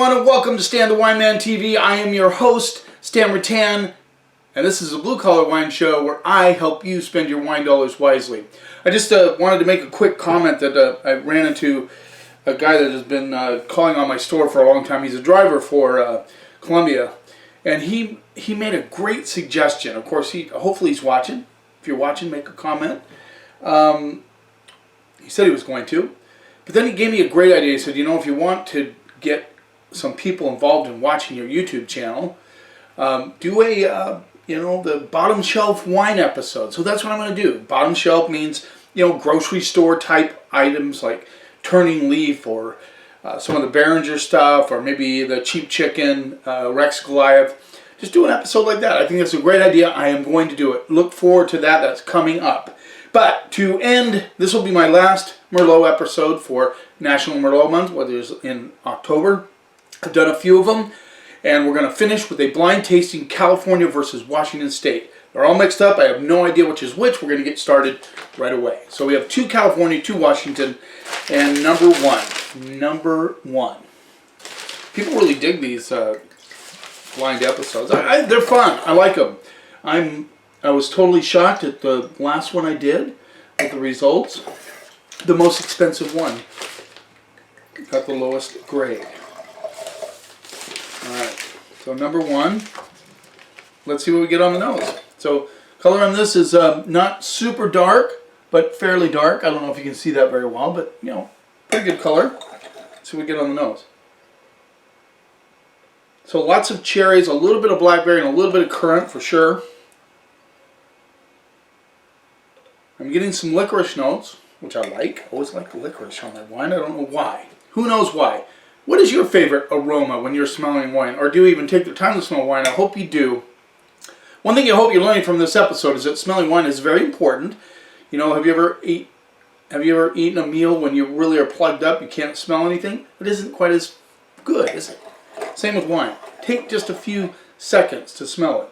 everyone, and welcome to Stan the Wine Man TV. I am your host, Stan Rattan, and this is a blue-collar wine show where I help you spend your wine dollars wisely. I just wanted to make a quick comment that I ran into a guy that has been calling on my store for a long time. He's a driver for Columbia, and he made a great suggestion. Of course, hopefully he's watching. If you're watching, make a comment. He said he was going to. But then he gave me a great idea. He said, you know, if you want to get some people involved in watching your YouTube channel, do a, the bottom shelf wine episode. So that's what I'm going to do. Bottom shelf means, grocery store type items like Turning Leaf or some of the Behringer stuff, or maybe the Cheap Chicken, Rex Goliath. Just do an episode like that. I think that's a great idea. I am going to do it. Look forward to that. That's coming up. But to end, this will be my last Merlot episode for National Merlot Month, whether it's in October. I've done a few of them, and we're going to finish with a blind tasting California versus Washington State. They're all mixed up. I have no idea which is which. We're going to get started right away. So we have 2 California, 2 Washington, and number one. People really dig these blind episodes. They're fun. I like them. I was totally shocked at the last one I did with the results. The most expensive one got the lowest grade. Alright, so number 1. Let's see what we get on the nose. So, color on this is not super dark, but fairly dark. I don't know if you can see that very well, but, pretty good color. Let's see what we get on the nose. So lots of cherries, a little bit of blackberry, and a little bit of currant for sure. I'm getting some licorice notes, which I like. I always like licorice on my wine. I don't know why. Who knows why? What is your favorite aroma when you're smelling wine? Or do you even take the time to smell wine? I hope you do. One thing I hope you're learning from this episode is that smelling wine is very important. Have you ever eaten a meal when you really are plugged up, you can't smell anything? It isn't quite as good, is it? Same with wine. Take just a few seconds to smell it.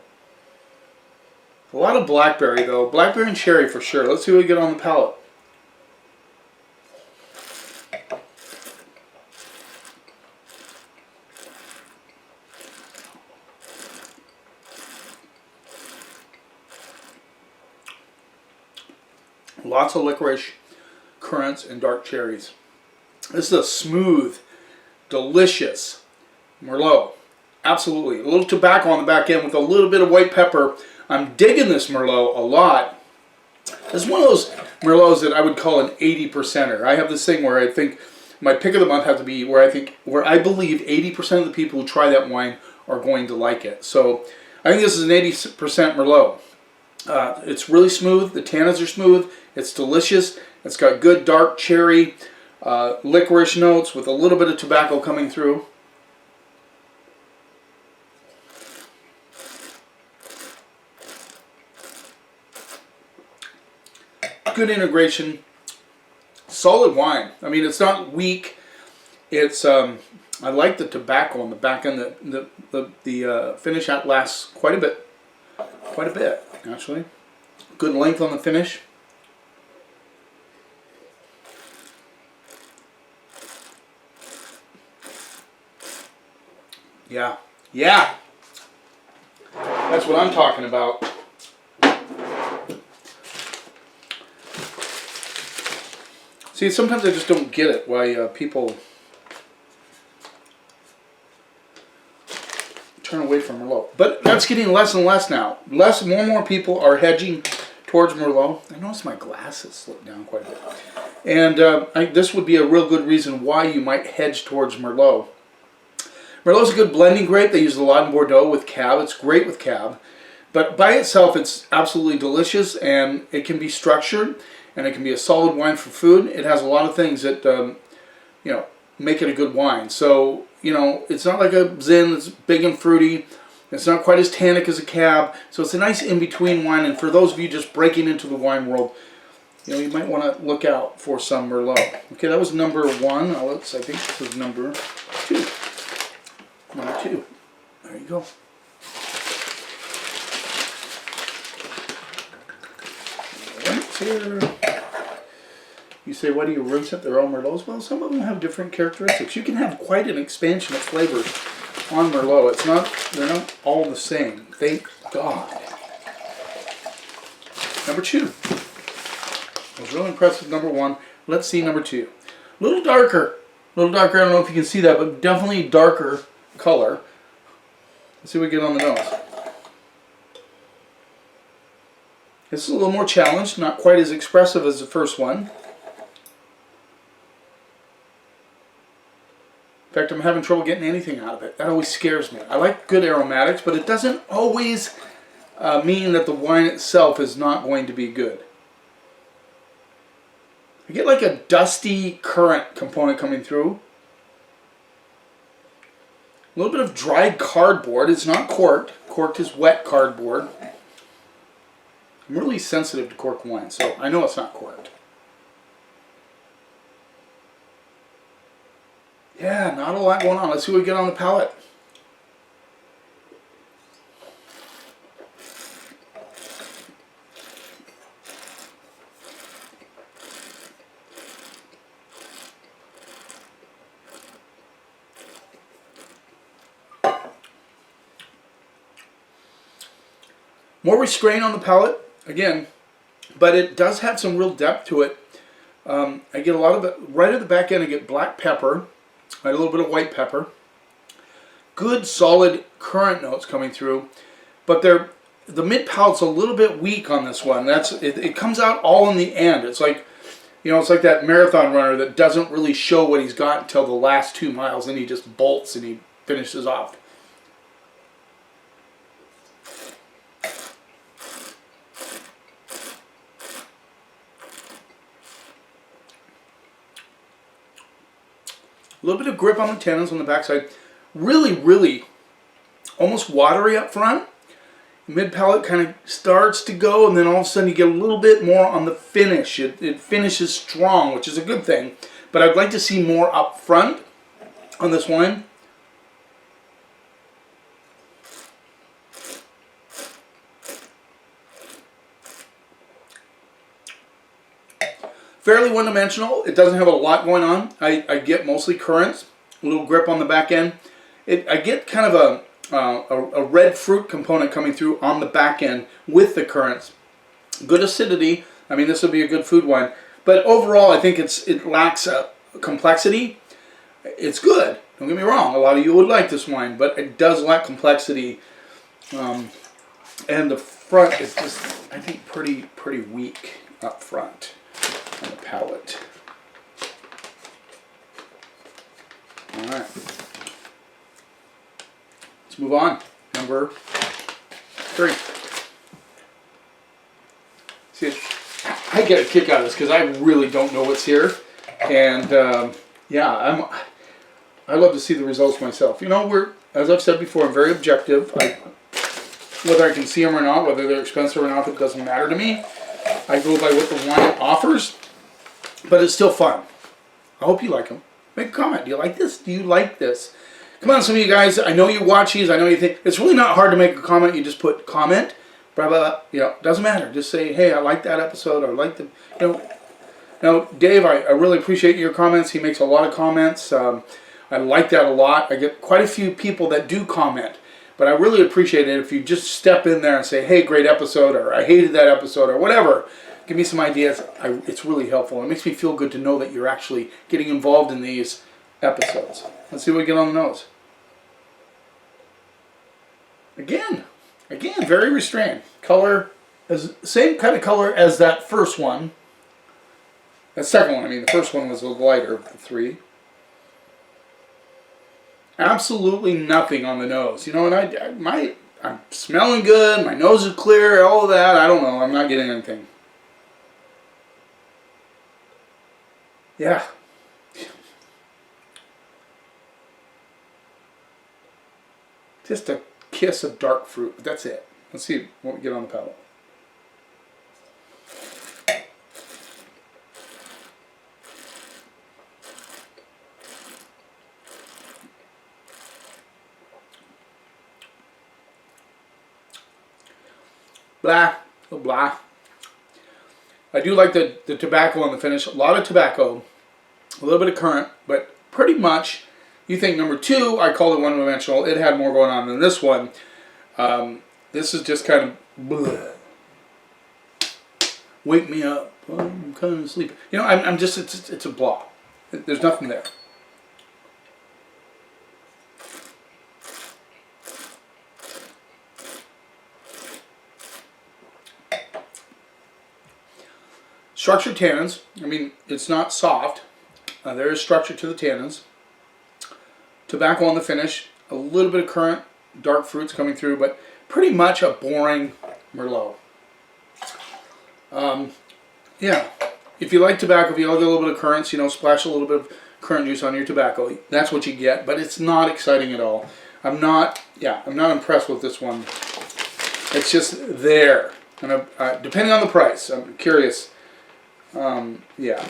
A lot of blackberry though. Blackberry and cherry for sure. Let's see what we get on the palate. Lots of licorice, currants, and dark cherries. This is a smooth, delicious Merlot. Absolutely. A little tobacco on the back end with a little bit of white pepper. I'm digging this Merlot a lot. This is one of those Merlots that I would call an 80%er. I have this thing where I think my pick of the month has to be where I believe 80% of the people who try that wine are going to like it. So I think this is an 80% Merlot. It's really smooth. The tannins are smooth. It's delicious. It's got good dark cherry, licorice notes with a little bit of tobacco coming through. Good integration, solid wine. I mean, it's not weak. It's I like the tobacco on the back end. The finish out lasts quite a bit actually. Good length on the finish. Yeah, that's what I'm talking about. See, sometimes I just don't get it why people turn away from Merlot. But that's getting less and less now. More and more people are hedging towards Merlot. I noticed my glasses slipped down quite a bit. And this would be a real good reason why you might hedge towards Merlot. Merlot's a good blending grape. They use a lot in Bordeaux with Cab. It's great with Cab. But by itself, it's absolutely delicious, and it can be structured. And it can be a solid wine for food. It has a lot of things that, make it a good wine. So, it's not like a Zin that's big and fruity. It's not quite as tannic as a Cab. So it's a nice in-between wine. And for those of you just breaking into the wine world, you might want to look out for some Merlot. Okay, that was number 1. Now I think this is number 2. Number 2. There you go. Right here. You say, why do you rinse it? They're all Merlots. Well, some of them have different characteristics. You can have quite an expansion of flavors on Merlot. It's not, they're not all the same. Thank God. Number 2. I was really impressed with number 1. Let's see number 2. A little darker. A little darker. I don't know if you can see that, but definitely darker color. Let's see what we get on the nose. This is a little more challenged, not quite as expressive as the first one. In fact, I'm having trouble getting anything out of it. That always scares me. I like good aromatics, but it doesn't always mean that the wine itself is not going to be good. I get like a dusty currant component coming through. A little bit of dried cardboard. It's not corked. Corked is wet cardboard. I'm really sensitive to corked wine, so I know it's not corked. Yeah, not a lot going on. Let's see what we get on the palate. More restraint on the palate, again, but it does have some real depth to it. I get a lot of it, right at the back end I get black pepper, a little bit of white pepper. Good solid currant notes coming through, but the mid palate's a little bit weak on this one. It comes out all in the end. It's like, you know, it's like that marathon runner that doesn't really show what he's got until the last 2 miles, and he just bolts and he finishes off. A little bit of grip on the tannins on the backside. Really, really almost watery up front. Mid palate kind of starts to go, and then all of a sudden you get a little bit more on the finish. It finishes strong, which is a good thing. But I'd like to see more up front on this wine. Fairly one-dimensional. It doesn't have a lot going on. I get mostly currants, a little grip on the back end. I get kind of a red fruit component coming through on the back end with the currants. Good acidity. I mean, this would be a good food wine. But overall, I think it lacks complexity. It's good. Don't get me wrong. A lot of you would like this wine, but it does lack complexity. And the front is just, I think, pretty weak up front. On the palate. All right. Let's move on. Number 3. See, I get a kick out of this because I really don't know what's here, and yeah, I love to see the results myself. You know, as I've said before, I'm very objective. Whether I can see them or not, whether they're expensive or not, it doesn't matter to me. I go by what the wine offers. But it's still fun. I hope you like them. Make a comment. Do you like this? Do you like this? Come on, some of you guys. I know you watch these. I know you think it's really not hard to make a comment. You just put comment. Blah, blah, blah. You know, doesn't matter. Just say, hey, I like that episode. Or I like the, you know. Now, Dave, I really appreciate your comments. He makes a lot of comments. I like that a lot. I get quite a few people that do comment. But I really appreciate it if you just step in there and say, hey, great episode, or I hated that episode, or whatever. Give me some ideas. It's really helpful. It makes me feel good to know that you're actually getting involved in these episodes. Let's see what we get on the nose. Again, very restrained. Color, same kind of color as that first one. That second one, I mean, the first one was a little lighter of the 3. Absolutely nothing on the nose. You know, and I'm smelling good, my nose is clear, all of that. I don't know, I'm not getting anything. Yeah. Just a kiss of dark fruit, but that's it. Let's see what we get on the palate. Blah, blah. I do like the tobacco on the finish. A lot of tobacco, a little bit of currant, but pretty much, you think number 2, I called it one-dimensional. It had more going on than this one. This is just kind of bleh. Wake me up. I'm kind of sleepy. You know, I'm just, it's a blah. There's nothing there. Structured tannins. I mean, it's not soft. There is structure to the tannins. Tobacco on the finish. A little bit of currant, dark fruits coming through, but pretty much a boring Merlot. Yeah. If you like tobacco, if you like a little bit of currants, you know, splash a little bit of currant juice on your tobacco. That's what you get, but it's not exciting at all. I'm not impressed with this one. It's just there. And depending on the price, I'm curious. Yeah,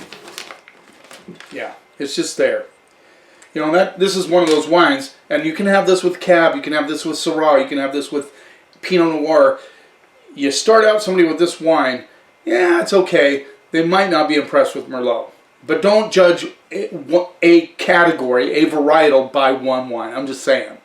it's just there. You know, this is one of those wines, and you can have this with Cab, you can have this with Syrah, you can have this with Pinot Noir. You start out somebody with this wine, yeah, it's okay. They might not be impressed with Merlot. But don't judge a category, a varietal, by one wine. I'm just saying.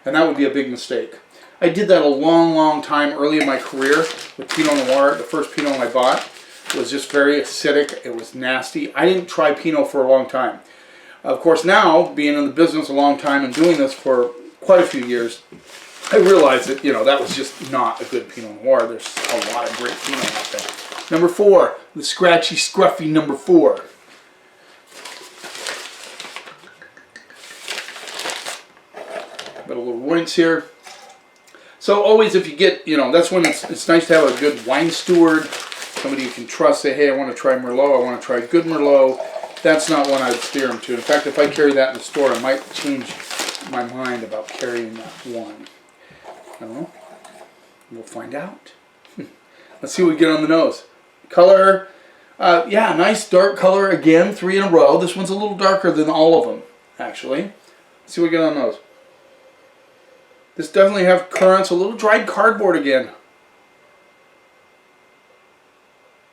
And that would be a big mistake. I did that a long, long time early in my career with Pinot Noir. The first Pinot I bought was just very acidic. It was nasty. I didn't try Pinot for a long time. Of course, now, being in the business a long time and doing this for quite a few years, I realized that, you know, that was just not a good Pinot Noir. There's a lot of great Pinot out there. Number 4, the scratchy, scruffy number 4. Got a little rinse here. So always if you get, you know, that's when it's nice to have a good wine steward, somebody you can trust, say, hey, I want to try Merlot, I want to try good Merlot. That's not one I'd steer them to. In fact, if I carry that in the store, I might change my mind about carrying that one. I don't know. We'll find out. Let's see what we get on the nose. Color, yeah, nice dark color again, 3 in a row. This one's a little darker than all of them, actually. Let's see what we get on the nose. This definitely have currants, a little dried cardboard again.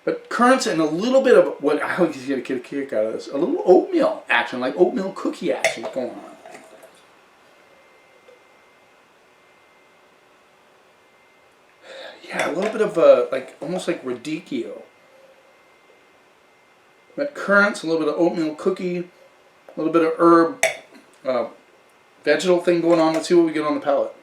But currants and a little bit of what I always get a kick out of this, a little oatmeal action, like oatmeal cookie action going on. Yeah, a little bit of like almost like radicchio. But currants, a little bit of oatmeal cookie, a little bit of herb, vegetal thing going on. Let's see what we get on the palate.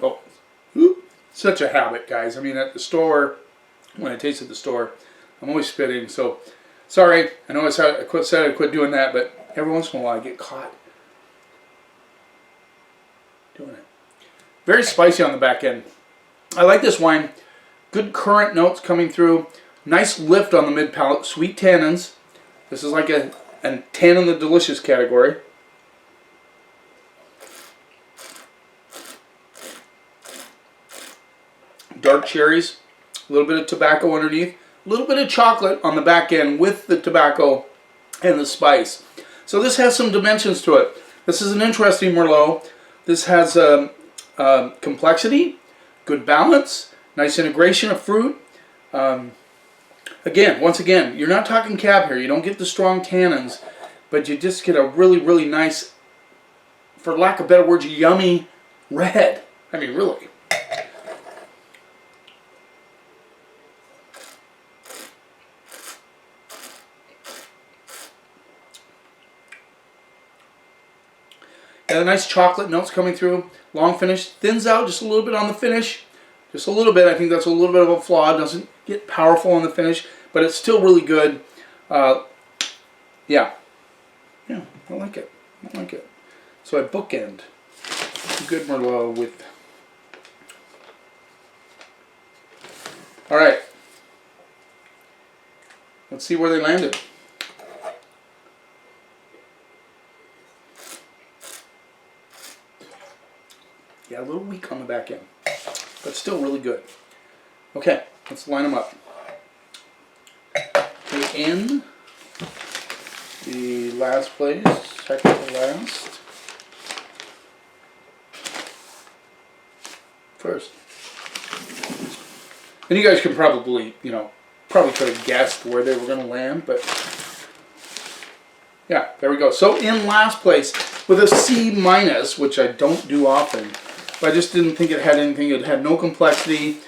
Oh, such a habit, guys. I mean, at the store, when I taste at the store, I'm always spitting. So, sorry. I know I said I'd quit doing that, but every once in a while I get caught doing it. Very spicy on the back end. I like this wine. Good currant notes coming through. Nice lift on the mid palate. Sweet tannins. This is like a tannin the delicious category. Dark cherries, a little bit of tobacco underneath, a little bit of chocolate on the back end with the tobacco and the spice. So this has some dimensions to it. This is an interesting Merlot. This has complexity, good balance, nice integration of fruit. Once again, you're not talking Cab here. You don't get the strong tannins, but you just get a really, really nice, for lack of better words, yummy red. I mean, really. And a nice chocolate notes coming through. Long finish. Thins out just a little bit on the finish. Just a little bit. I think that's a little bit of a flaw. It doesn't get powerful on the finish, but it's still really good. Yeah, I like it. I like it. So I bookend good Merlot with... All right. Let's see where they landed. Yeah, a little weak on the back end, but still really good. Okay, let's line them up. in the last place, second to last. First. And you guys can probably, probably could have guessed where they were going to land, but yeah, there we go. So in last place with a C minus, which I don't do often, but I just didn't think it had anything. It had no complexity.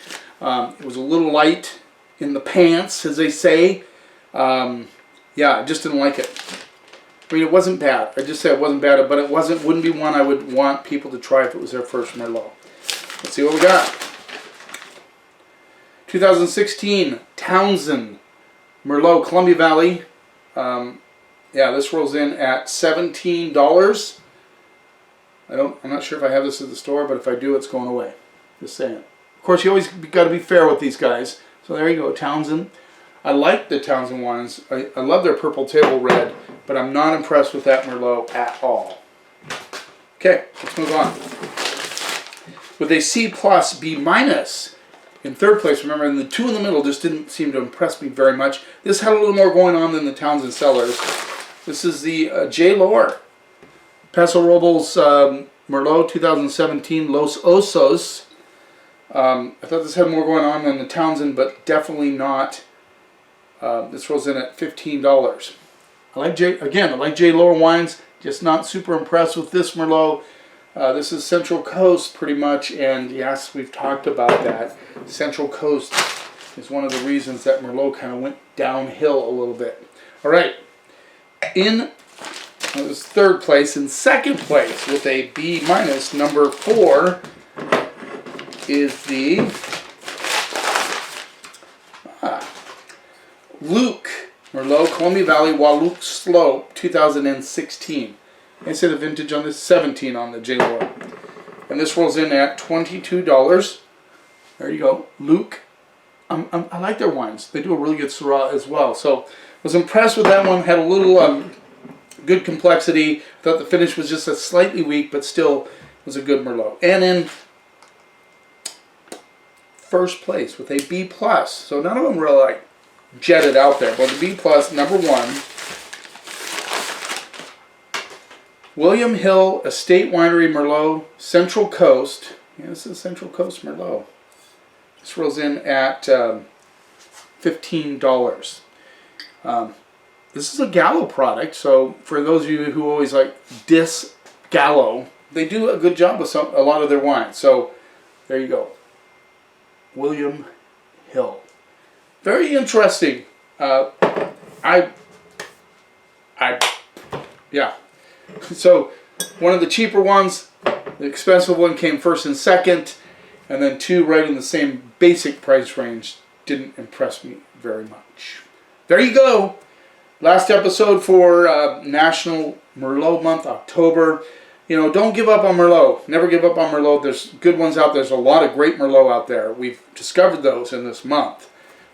It was a little light in the pants, as they say. Yeah, I just didn't like it. I mean, it wasn't bad. I just said it wasn't bad, but it wouldn't be one I would want people to try if it was their first Merlot. Let's see what we got. 2016 Townsend Merlot, Columbia Valley. Yeah, this rolls in at $17. I'm not sure if I have this at the store, but if I do, it's going away. Just saying. Of course, you always got to be fair with these guys. So there you go, Townsend. I like the Townsend wines. I love their purple table red, but I'm not impressed with that Merlot at all. Okay, let's move on. With a C plus, B minus in third place. Remember, the two in the middle just didn't seem to impress me very much. This had a little more going on than the Townsend Cellars. This is the J. Lohr Paso Robles Merlot 2017 Los Osos. I thought this had more going on than the Townsend, but definitely not. This rolls in at $15. I like J. Lohr wines, just not super impressed with this Merlot. This is Central Coast pretty much, and yes, we've talked about that. Central Coast is one of the reasons that Merlot kind of went downhill a little bit. All right, in this third place. In second place with a B minus, number 4, is the Luke Merlot, Columbia Valley, Wahluke Slope, 2016. I say the vintage on this, 17 on the J. Lohr. And this rolls in at $22. There you go, Luke. I like their wines. They do a really good Syrah as well. So was impressed with that one. Had a little good complexity. Thought the finish was just a slightly weak, but still was a good Merlot. And in first place with a B plus. So none of them were like jetted out there, but the B plus, number 1. William Hill Estate Winery Merlot, Central Coast. Yeah, this is Central Coast Merlot. This rolls in at $15. This is a Gallo product, so for those of you who always like diss Gallo, they do a good job with a lot of their wines. So there you go. William Hill. Very interesting. Yeah. So one of the cheaper ones, the expensive one came first and second, and then 2 right in the same basic price range didn't impress me very much. There you go. Last episode for National Merlot Month, October. Don't give up on Merlot. Never give up on Merlot. There's good ones out there. There's a lot of great Merlot out there. We've discovered those in this month.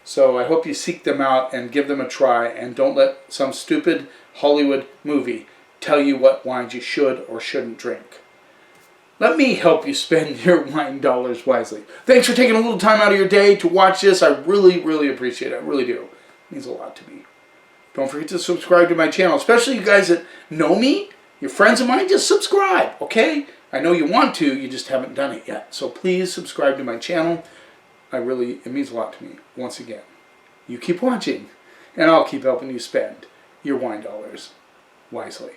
So I hope you seek them out and give them a try, and don't let some stupid Hollywood movie tell you what wines you should or shouldn't drink. Let me help you spend your wine dollars wisely. Thanks for taking a little time out of your day to watch this. I really, really appreciate it. I really do. It means a lot to me. Don't forget to subscribe to my channel, especially you guys that know me, your friends of mine. Just subscribe, okay? I know you want to, you just haven't done it yet. So please subscribe to my channel. It means a lot to me. Once again, you keep watching, and I'll keep helping you spend your wine dollars wisely.